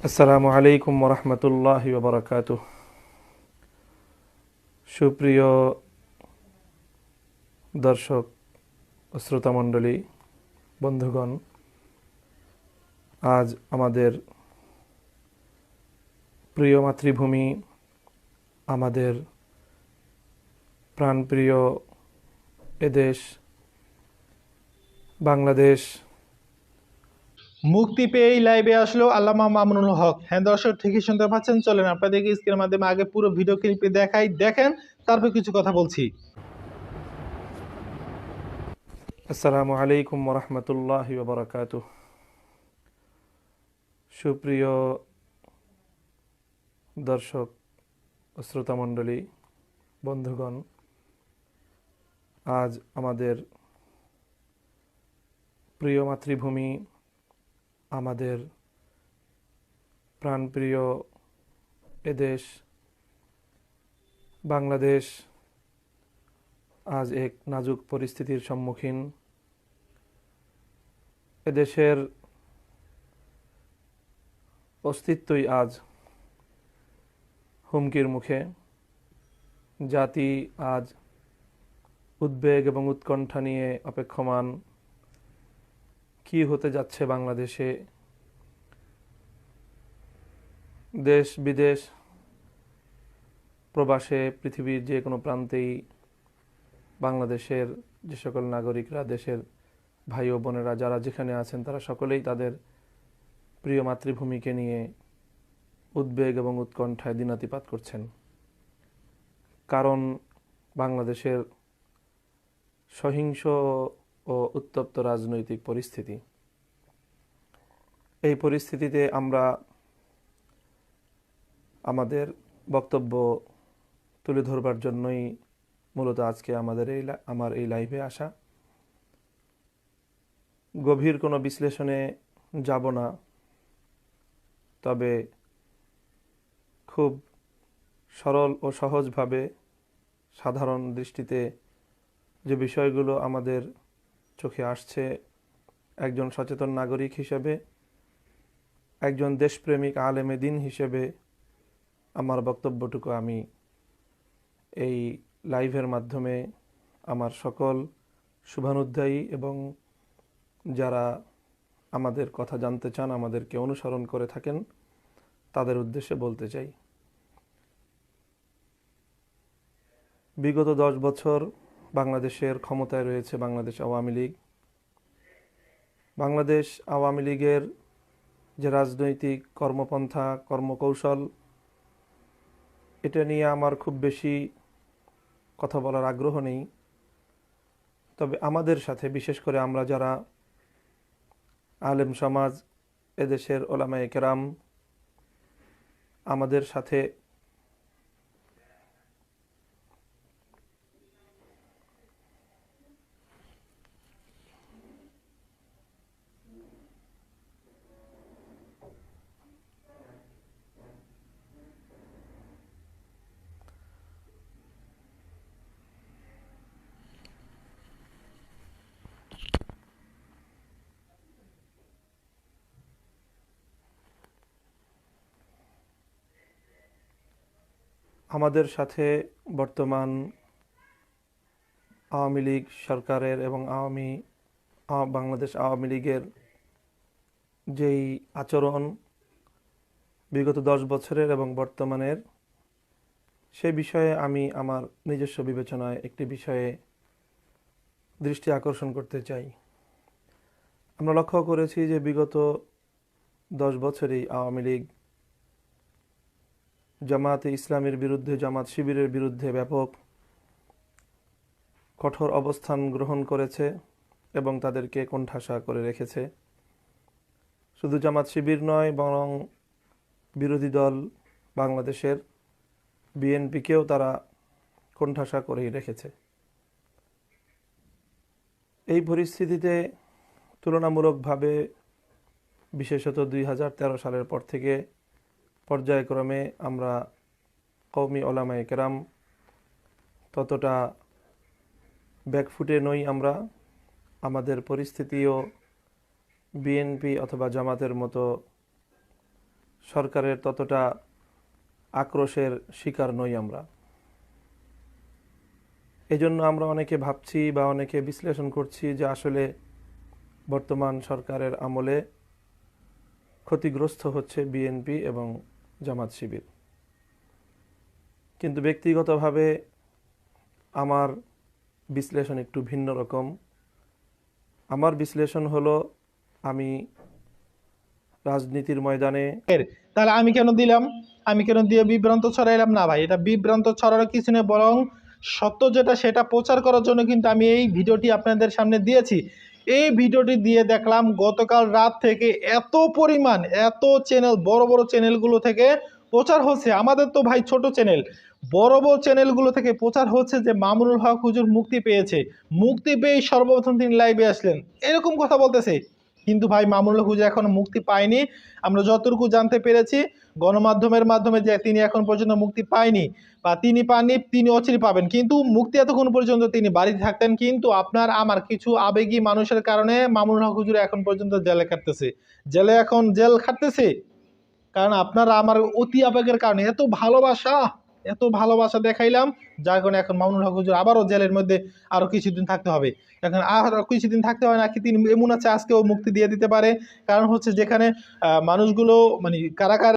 আসসালামু আলাইকুম ওরহমতুল্লাহি ওবরাকাতুহ। সুপ্রিয় দর্শক ও শ্রোতামণ্ডলী, বন্ধুগণ, আজ আমাদের প্রিয় মাতৃভূমি, আমাদের প্রাণপ্রিয় এদেশ বাংলাদেশ মুক্তি পেয়েই লাইভে আসলো আল্লামা মামুনুল হক। হ্যাঁ দর্শক, ঠিকই শুনতে পাচ্ছেন। চলেন আপনাদেরকে স্ক্রিনের মাধ্যমে আগে পুরো ভিডিও ক্লিপে দেখাই, দেখেন, তারপর কিছু কথা বলছি। আসসালামু আলাইকুম ওরহমতুল্লাহি ওবরাকাতুহ। সুপ্রিয় দর্শক ও শ্রোতামণ্ডলী, বন্ধুগণ, আজ আমাদের প্রিয় মাতৃভূমি, আমাদের প্রাণপ্রিয় এদেশ বাংলাদেশ আজ এক নাজুক পরিস্থিতির সম্মুখীন। এদেশের অস্তিত্বই আজ হুমকির মুখে। জাতি আজ উদ্বেগ এবং উৎকণ্ঠা নিয়ে অপেক্ষমান, কি হতে যাচ্ছে বাংলাদেশে। দেশ বিদেশ প্রবাসে পৃথিবীর যে কোনো প্রান্তেই বাংলাদেশের যে সকল নাগরিকরা, দেশের ভাই ও বোনেরা যারা যেখানে আছেন, তারা সকলেই তাদের প্রিয় মাতৃভূমিকে নিয়ে উদ্বেগ এবং উৎকণ্ঠায় দিনাতিপাত করছেন। কারণ বাংলাদেশের সহিংস ও উত্তপ্ত রাজনৈতিক পরিস্থিতি। এই পরিস্থিতিতে আমরা আমাদের বক্তব্য তুলে ধরবার জন্যই মূলত আজকে আমার এই লাইভে আসা। গভীর কোনো বিশ্লেষণে যাব না, তবে খুব সরল ও সহজভাবে সাধারণ দৃষ্টিতে যে বিষয়গুলো আমাদের চোখে আসছে, একজন সচেতন নাগরিক হিসেবে, একজন দেশপ্রেমিক আলেমে দ্বীন হিসেবে আমার বক্তব্যটুকু আমি এই লাইভের মাধ্যমে আমার সকল শুভানুধ্যায়ী এবং যারা আমাদের কথা জানতে চান, আমাদেরকে অনুসরণ করে থাকেন, তাদের উদ্দেশ্যে বলতে চাই। বিগত 10 বছর বাংলাদেশের ক্ষমতায় রয়েছে বাংলাদেশ আওয়ামী লীগ। বাংলাদেশ আওয়ামী লীগের যে রাজনৈতিক কর্মপন্থা, কর্মকৌশল, এটা নিয়ে আমার খুব বেশি কথা বলার আগ্রহ নেই। তবে আমাদের সাথে, বিশেষ করে আমরা যারা আলেম সমাজ, এদেশের ওলামায়ে কেরাম, আমাদের সাথে বর্তমান আওয়ামী লীগ সরকারের এবং বাংলাদেশ আওয়ামী লীগের যেই আচরণ বিগত 10 বছরের এবং বর্তমানের, সে বিষয়ে আমি আমার নিজস্ব বিবেচনায় একটি বিষয়ে দৃষ্টি আকর্ষণ করতে চাই। আমরা লক্ষ্য করেছি যে বিগত 10 বছরেই আওয়ামী লীগ জামাতে ইসলামের বিরুদ্ধে, জামাত শিবিরের বিরুদ্ধে ব্যাপক কঠোর অবস্থান গ্রহণ করেছে এবং তাদেরকে কোণঠাসা করে রেখেছে। শুধু জামাত শিবির নয়, বরং বিরোধী দল বাংলাদেশের বিএনপিকেও তারা কোণঠাসা করেই রেখেছে। এই পরিস্থিতিতে তুলনামূলকভাবে, বিশেষত 2013 সালের পর থেকে পর্যায়ক্রমে আমরা কওমি ওলামায়ে কেরাম ততটা ব্যাকফুটে নই। আমাদের পরিস্থিতিও বিএনপি অথবা জামাতের মতো সরকারের ততটা আক্রোশের শিকার নই আমরা। এজন্য আমরা অনেকে ভাবছি বা অনেকে বিশ্লেষণ করছি যে আসলে বর্তমান সরকারের আমলে ক্ষতিগ্রস্ত হচ্ছে বিএনপি এবং জামাত শিবির। কিন্তু ব্যক্তিগতভাবে আমার বিশ্লেষণ একটু ভিন্ন রকম। আমার বিশ্লেষণ হলো, আমি রাজনীতির ময়দানে তাহলে আমি কেন দিলাম, আমি কেন দিয়ে বিভ্রান্ত ছড়াইলাম? না ভাই, এটা বিভ্রান্ত ছড়ানোর কিছু নেই, বরং সত্য যেটা সেটা প্রচার করার জন্য কিন্তু আমি এই ভিডিওটি আপনাদের সামনে দিয়েছি। এই ভিডিওটি দিয়ে দেখলাম গতকাল রাত থেকে এত পরিমাণ, এত চ্যানেল, বড় বড় চ্যানেলগুলো থেকে প্রচার হচ্ছে। আমাদের তো ভাই ছোট চ্যানেল, বড় বড় চ্যানেলগুলো থেকে প্রচার হচ্ছে যে মামুনুল হক হুজুর মুক্তি পেয়েছে, মুক্তি পেয়ে সর্বপ্রথম তিনি লাইভে আসলেন, এরকম কথা বলতেছে। কিন্তু ভাই মামুনুল হক হুজুর এখনো মুক্তি পায়নি। আমরা যতটুকু জানতে পেরেছি গণমাধ্যমের মাধ্যমে যে তিনি এখন পর্যন্ত মুক্তি পায়নি, বা তিনি পাননি, তিনি অচিরে পাবেন। কিন্তু মুক্তি এতক্ষণ পর্যন্ত তিনি বাড়িতে থাকতেন, কিন্তু আপনার আমার কিছু আবেগী মানুষের কারণে মামুনুল হক হুজুর এখন পর্যন্ত জেলে খাটতেছে। জেল খাটতেছে কারণ আপনারা আমার অতি আবেগের কারণে এত ভালোবাসা দেখাইলাম, যার কারণে এখন মামুনুল হক হুজুর আবারও জেলের মধ্যে আরো কিছুদিন থাকতে হবে। এখন আরো কিছুদিন থাকতে হয় নাকি তিনি এমন আছে আজকেও মুক্তি দিয়ে দিতে পারে। কারণ হচ্ছে যেখানে মানুষগুলো মানে কারাগার